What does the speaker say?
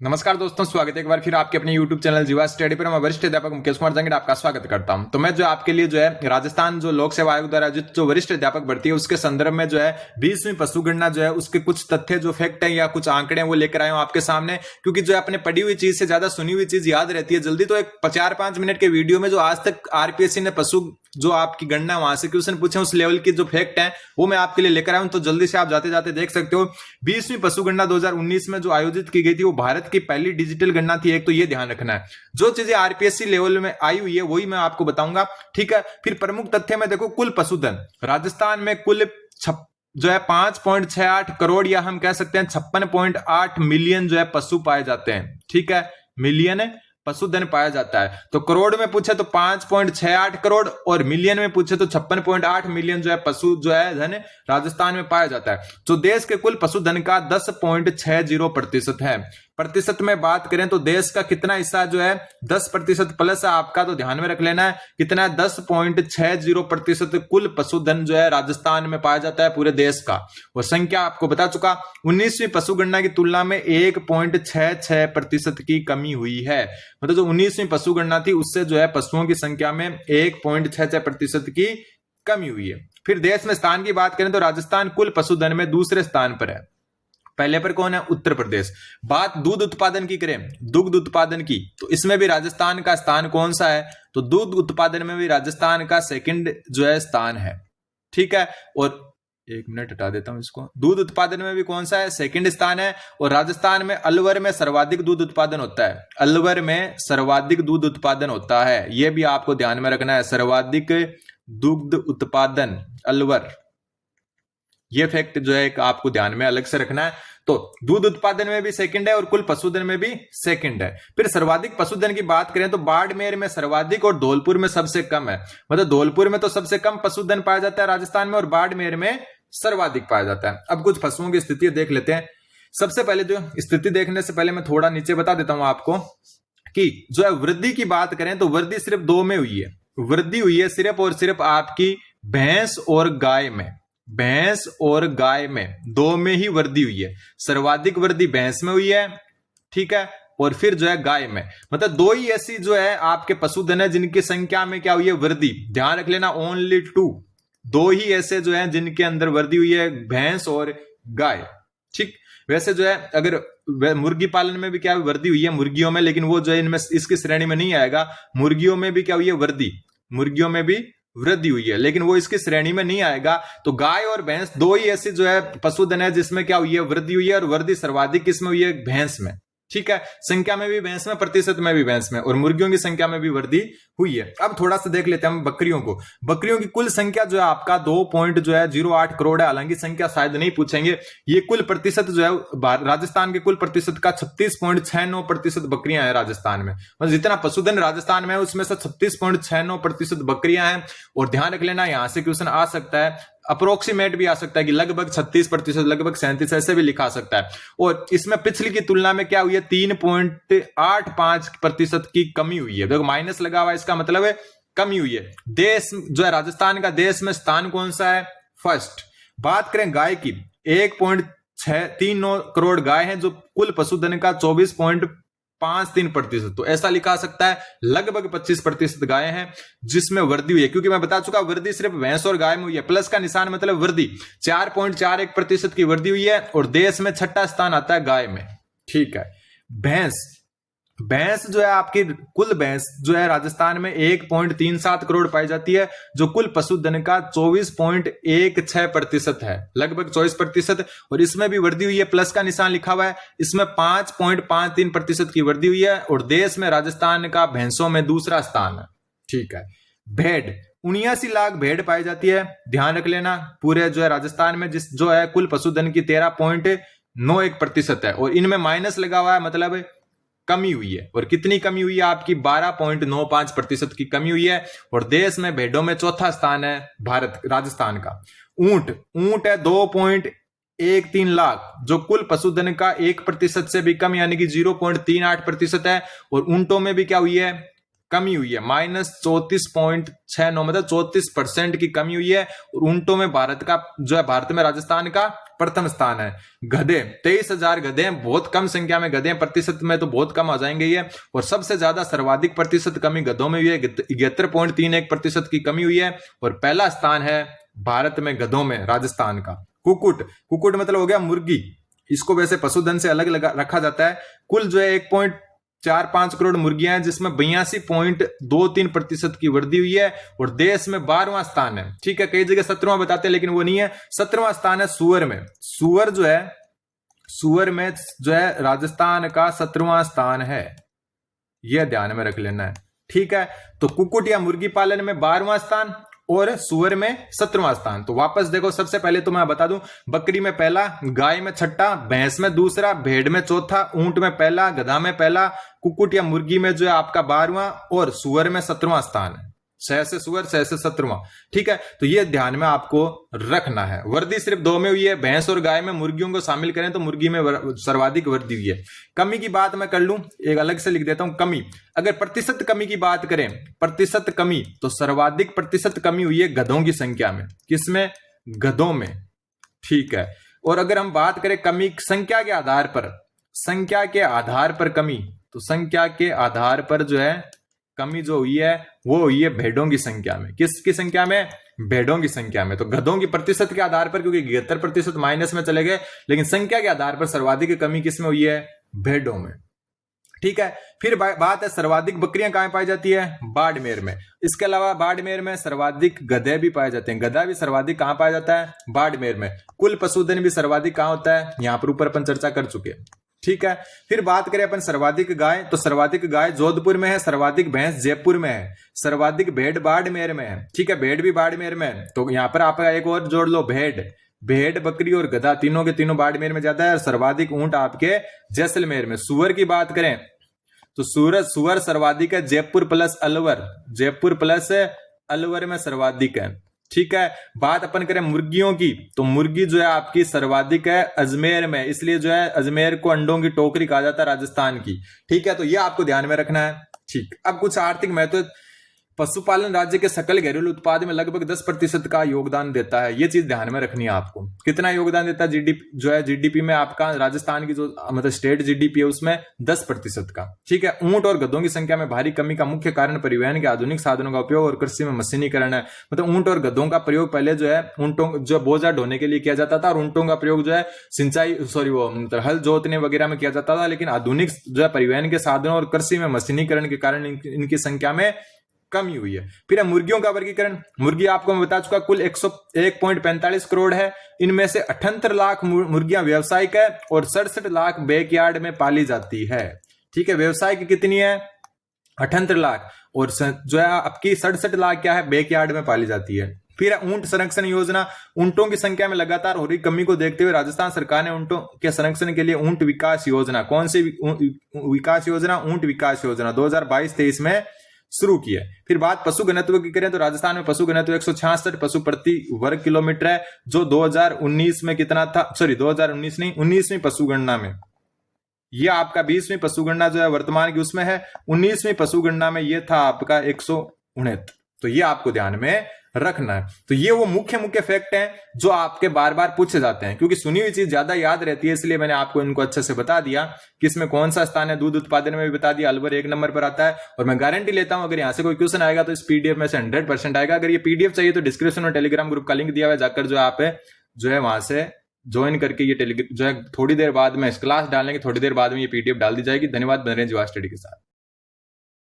नमस्कार दोस्तों, स्वागत है एक बार फिर आपके अपने YouTube चैनल जीवा स्टडी पर। मैं वरिष्ठ अध्यापक मुकेश कुमार जंगड़ आपका स्वागत करता हूं। तो मैं जो आपके लिए जो है राजस्थान जो लोक सेवा आयोग द्वारा जो वरिष्ठ अध्यापक भर्ती है उसके संदर्भ में जो है 20वीं पशु गणना जो है उसके कुछ तथ्य जो फैक्ट है या कुछ आंकड़े हैं वो लेकर आया हूं आपके सामने। क्योंकि जो है अपने पढ़ी हुई चीज से ज्यादा सुनी हुई चीज याद रहती है जल्दी। तो एक 4-5 मिनट के वीडियो में जो आज तक आरपीएससी ने पशु जो आपकी गणना वहां से क्वेश्चन पूछे उस लेवल की जो फैक्ट है वो मैं आपके लिए लेकर आया हूं। तो जल्दी से आप जाते जाते देख सकते हो 20वीं पशु गणना 2019 में जो आयोजित की गई थी वो भारत की पहली डिजिटल गणना थी। एक तो ये ध्यान रखना है, जो चीजें आरपीएससी लेवल में आई हुई है वही मैं आपको बताऊंगा, ठीक है। फिर प्रमुख तथ्य में देखो, कुल पशुधन राजस्थान में कुल जो है 5.68 करोड़ या हम कह सकते हैं 56.8 मिलियन जो है पशु पाए जाते हैं, ठीक है। मिलियन पशुधन पाया जाता है। तो करोड़ में पूछे तो 5.68 करोड़ और मिलियन में पूछे तो 56.8 मिलियन जो है पशु जो है धन राजस्थान में पाया जाता है। जो देश के कुल पशुधन का 10.60% है। प्रतिशत में बात करें तो देश का कितना हिस्सा जो है 10% प्लस है आपका, तो ध्यान में रख लेना है कितना है 10.60% कुल पशुधन जो है राजस्थान में पाया जाता है पूरे देश का। और संख्या आपको बता चुका, 19वीं पशु गणना की तुलना में 1.66% की कमी हुई है। मतलब जो 19वीं पशु गणना थी उससे जो है पशुओं की संख्या में 1.66% की कमी हुई है। फिर देश में स्थान की बात करें तो राजस्थान कुल पशुधन में दूसरे स्थान पर है। पहले पर कौन है? उत्तर प्रदेश। बात दूध उत्पादन की करें, दुग्ध उत्पादन की, तो इसमें भी राजस्थान का स्थान कौन सा है? तो दूध उत्पादन में भी राजस्थान का सेकंड जो है स्थान है, ठीक है। और एक मिनट हटा देता हूं इसको। दूध उत्पादन में भी कौन सा है? सेकंड स्थान है। और राजस्थान में अलवर में सर्वाधिक दूध उत्पादन होता है। अलवर में सर्वाधिक दूध उत्पादन होता है, यह भी आपको ध्यान में रखना है। सर्वाधिक दुग्ध उत्पादन अलवर, ये फैक्ट जो है आपको ध्यान में अलग से रखना है। तो दूध उत्पादन में भी सेकंड है और कुल पशुधन में भी सेकंड है। फिर सर्वाधिक पशुधन की बात करें तो बाड़मेर में सर्वाधिक और धौलपुर में सबसे कम है। मतलब धौलपुर में तो सबसे कम पशुधन पाया जाता है राजस्थान में और बाड़मेर में सर्वाधिक पाया जाता है। अब कुछ पशुओं की स्थिति देख लेते हैं। सबसे पहले जो स्थिति देखने से पहले मैं थोड़ा नीचे बता देता हूं आपको कि जो है वृद्धि की बात करें तो वृद्धि सिर्फ 2 में हुई है। वृद्धि हुई है सिर्फ और सिर्फ आपकी भैंस और गाय में। भैंस और गाय में 2 में ही वृद्धि हुई है। सर्वाधिक वृद्धि भैंस में हुई है, ठीक है। और फिर जो है गाय में, मतलब 2 ही ऐसी जो है आपके पशुधन है जिनकी संख्या में क्या हुई है? वृद्धि। ध्यान रख लेना, ओनली 2 ही ऐसे जो है जिनके अंदर वृद्धि हुई है, भैंस और गाय, ठीक। वैसे जो है अगर मुर्गी पालन में भी क्या वृद्धि हुई है मुर्गियों में, लेकिन वो जो है इनमें इसकी श्रेणी में नहीं आएगा। मुर्गियों में भी क्या हुई है? वृद्धि। मुर्गियों में भी वृद्धि हुई है लेकिन वो इसकी श्रेणी में नहीं आएगा। तो गाय और भैंस 2 ही ऐसे जो है पशुधन है जिसमें क्या हुई है? वृद्धि हुई है। और वृद्धि सर्वाधिक किसमें हुई है? भैंस में, ठीक है। संख्या में भी भैंस में, प्रतिशत में भी भैंस में, और मुर्गियों की संख्या में भी वृद्धि हुई है। अब थोड़ा सा देख लेते हैं हम बकरियों को। बकरियों की कुल संख्या जो है आपका 2.08 करोड़ है। हालांकि संख्या शायद नहीं पूछेंगे। ये कुल प्रतिशत जो है राजस्थान के कुल प्रतिशत का 36.69% बकरियां हैं राजस्थान में। मतलब जितना पशुधन राजस्थान में है उसमें से 36.69% बकरियां हैं। और ध्यान रख लेना, यहां से क्वेश्चन आ सकता है, अप्रोक्सीमेट भी आ सकता है कि लगभग 36%, लगभग 37%, ऐसे भी लिखा सकता है। और इसमें पिछली की तुलना में क्या हुई है? 3.85% की कमी हुई है। देखो माइनस लगा हुआ, इसका मतलब है कमी हुई है। देश जो है राजस्थान का देश में स्थान कौन सा है? फर्स्ट। बात करें गाय की, 1.639 करोड़ गाय हैं जो कुल पशुधन का 24.53%। तो ऐसा लिखा सकता है लगभग 25% गाय हैं जिसमें वृद्धि हुई है। क्योंकि मैं बता चुका वृद्धि सिर्फ भैंस और गाय में हुई है। प्लस का निशान मतलब वृद्धि 4.41% की वृद्धि हुई है। और देश में 6ठा स्थान आता है गाय में, ठीक है। भैंस जो है आपकी कुल भैंस जो है राजस्थान में 1.37 करोड़ पाई जाती है जो कुल पशुधन का 24.16% है, लगभग 24%। और इसमें भी वृद्धि हुई है, प्लस का निशान लिखा हुआ है। इसमें 5.53% की वृद्धि हुई है। और देश में राजस्थान का भैंसों में दूसरा स्थान है, ठीक है। भेड़ 79 लाख भेड़ पाई जाती है। ध्यान रख लेना, पूरे जो है राजस्थान में जिस जो है कुल पशुधन की 13.91% है। और इनमें माइनस लगा हुआ है, मतलब कमी हुई है। और कितनी कमी हुई है? आपकी 12.95% की कमी हुई है। और देश में भेड़ों में चौथा स्थान है भारत राजस्थान का। ऊंट है 2.13 लाख जो कुल पशुधन का 1% से भी कम यानी कि 0.38% है। और ऊंटों में भी क्या हुई है? कमी हुई है, -34.69 मतलब 34% की कमी हुई है। और ऊंटों में भारत का जो है, भारत में राजस्थान का प्रथम स्थान है। गधे 23,000 गधे हैं, बहुत कम संख्या में गधे हैं, प्रतिशत में तो बहुत कम आ जाएंगे ये। और सबसे ज्यादा सर्वाधिक प्रतिशत कमी गधों में हुई है, 73.31% की कमी हुई है। और पहला स्थान है भारत में गधों में राजस्थान का। कुकुट, कुकुट मतलब हो गया मुर्गी, इसको वैसे पशुधन से अलग रखा जाता है। कुल जो है 1.45 करोड़ मुर्गियां हैं, जिसमें 82.23% की वृद्धि हुई है। और देश में 12वां स्थान है, ठीक है, कई जगह 17वां बताते हैं लेकिन वो नहीं है, 17वां स्थान है सुअर में। सुअर जो है राजस्थान का 17वां स्थान है, यह ध्यान में रख लेना है, ठीक है। तो कुकुट या मुर्गी पालन में 12वां स्थान और सुअर में 17वां स्थान। तो वापस देखो, सबसे पहले तो मैं बता दूं, बकरी में पहला, गाय में छठा, भैंस में दूसरा, भेड़ में चौथा, ऊंट में पहला, गधा में पहला, कुकुट या मुर्गी में जो है आपका 12वां और सुअर में 17वां स्थान है। 6 से सुअर, 6 से 17वां, ठीक है। तो ये ध्यान में आपको रखना है। वृद्धि सिर्फ 2 में हुई है, भैंस और गाय में। मुर्गियों को शामिल करें तो मुर्गी में सर्वाधिक वृद्धि हुई है। कमी की बात मैं कर लूं, एक अलग से लिख देता हूं, कमी। अगर प्रतिशत कमी की बात करें, प्रतिशत कमी, तो सर्वाधिक प्रतिशत कमी हुई है गधों की संख्या में। किसमें? गधों में, ठीक है। और अगर हम बात करें कमी संख्या के आधार पर, संख्या के आधार पर कमी, तो संख्या के आधार पर जो है कमी जो हुई है वो हुई है भेड़ों की संख्या में। किसकी संख्या में? भेड़ों की संख्या में। तो गधों की प्रतिशत के आधार पर, क्योंकि 73% माइनस में चले गए, लेकिन संख्या के आधार पर सर्वाधिक कमी किसमें हुई है? भेड़ों में, ठीक है। फिर बात है सर्वाधिक बकरियां कहां पाई जाती है? बाड़मेर में। इसके अलावा बाड़मेर में सर्वाधिक गधे भी पाए जाते हैं। गधा भी सर्वाधिक कहां पाया जाता है? बाड़मेर में। कुल पशुधन भी सर्वाधिक कहां होता है? यहां पर ऊपर अपन चर्चा कर चुके हैं, ठीक है। फिर बात करें अपन सर्वाधिक गाय, तो सर्वाधिक गाय जोधपुर में है, सर्वाधिक भैंस जयपुर में है, सर्वाधिक भेड़ बाड़मेर में है, ठीक है, भेड़ भी बाड़मेर में है। तो यहां पर आप एक और जोड़ लो, भेड़, बकरी और गधा तीनों के तीनों बाड़मेर में ज्यादा है। और सर्वाधिक ऊंट आपके जैसलमेर में। सुअर की बात करें तो सुअर सर्वाधिक है जयपुर प्लस अलवर, जयपुर प्लस अलवर में सर्वाधिक है, ठीक है। बात अपन करें मुर्गियों की, तो मुर्गी जो है आपकी सर्वाधिक है अजमेर में, इसलिए जो है अजमेर को अंडों की टोकरी कहा जाता है राजस्थान की, ठीक है। तो ये आपको ध्यान में रखना है, ठीक। अब कुछ आर्थिक महत्व। पशुपालन राज्य के सकल घरेलू उत्पाद में लगभग 10% का योगदान देता है। ये चीज ध्यान में रखनी है आपको। कितना योगदान देता है? जीडीपी जो है, जीडीपी में आपका राजस्थान की जो मतलब स्टेट जीडीपी है उसमें 10% का, ठीक है। ऊंट और गधों की संख्या में भारी कमी का मुख्य कारण परिवहन के आधुनिक साधनों का उपयोग और कृषि में मशीनीकरण है। मतलब ऊंट और गधों का प्रयोग पहले जो है ऊंटों जो बोझा ढोने के लिए किया जाता था, और ऊंटों का प्रयोग जो है हल जोतने वगैरह में किया जाता था। लेकिन आधुनिक जो है परिवहन के साधनों और कृषि में मशीनीकरण के कारण इनकी संख्या में कमी हुई है। फिर है मुर्गियों का वर्गीकरण। मुर्गी आपको मैं बता चुका, कुल 101.45 करोड़ है। इनमें से 78 लाख मुर्गियां व्यावसायिक है और 67 लाख बैकयार्ड में पाली जाती है, ठीक है। व्यवसाय की कितनी है? 78 लाख, और जो है आपकी 67 लाख क्या है? बैकयार्ड में पाली जाती है। फिर ऊंट संरक्षण योजना। ऊंटों की संख्या में लगातार हो रही कमी को देखते हुए राजस्थान सरकार ने ऊंटों के संरक्षण के लिए ऊंट विकास योजना, कौन सी विकास योजना? ऊंट विकास योजना 2022-23 में शुरू की है। फिर बात पशु घनत्व की करें तो राजस्थान में पशु घनत्व 166 पशु प्रति वर्ग किलोमीटर है, जो 2019 में कितना था? 2019 नहीं, 19वीं पशु गणना में। यह आपका 20वीं पशु गणना जो है वर्तमान की उसमें है, 19वीं पशु गणना में यह था आपका 169। तो ये आपको ध्यान में रखना है। तो ये वो मुख्य फैक्ट हैं जो आपके बार बार पूछे जाते हैं, क्योंकि सुनी हुई चीज ज्यादा याद रहती है, इसलिए मैंने आपको इनको अच्छे से बता दिया कि इसमें कौन सा स्थान है। दूध उत्पादन में भी बता दिया, अलवर 1 नंबर पर आता है। और मैं गारंटी लेता हूं अगर यहां से कोई क्वेश्चन आएगा तो इस पीडीएफ में से 100% आएगा। अगर ये पीडीएफ चाहिए तो डिस्क्रिप्शन में टेलीग्राम ग्रुप का लिंक दिया हुआ है, जाकर जो आप जो है वहां से ज्वाइन करके ये जो है थोड़ी देर बाद में क्लास डालने की थोड़ी देर बाद में ये पीडीएफ डाल दी जाएगी। धन्यवाद। बने रहें जीवा स्टडी के साथ।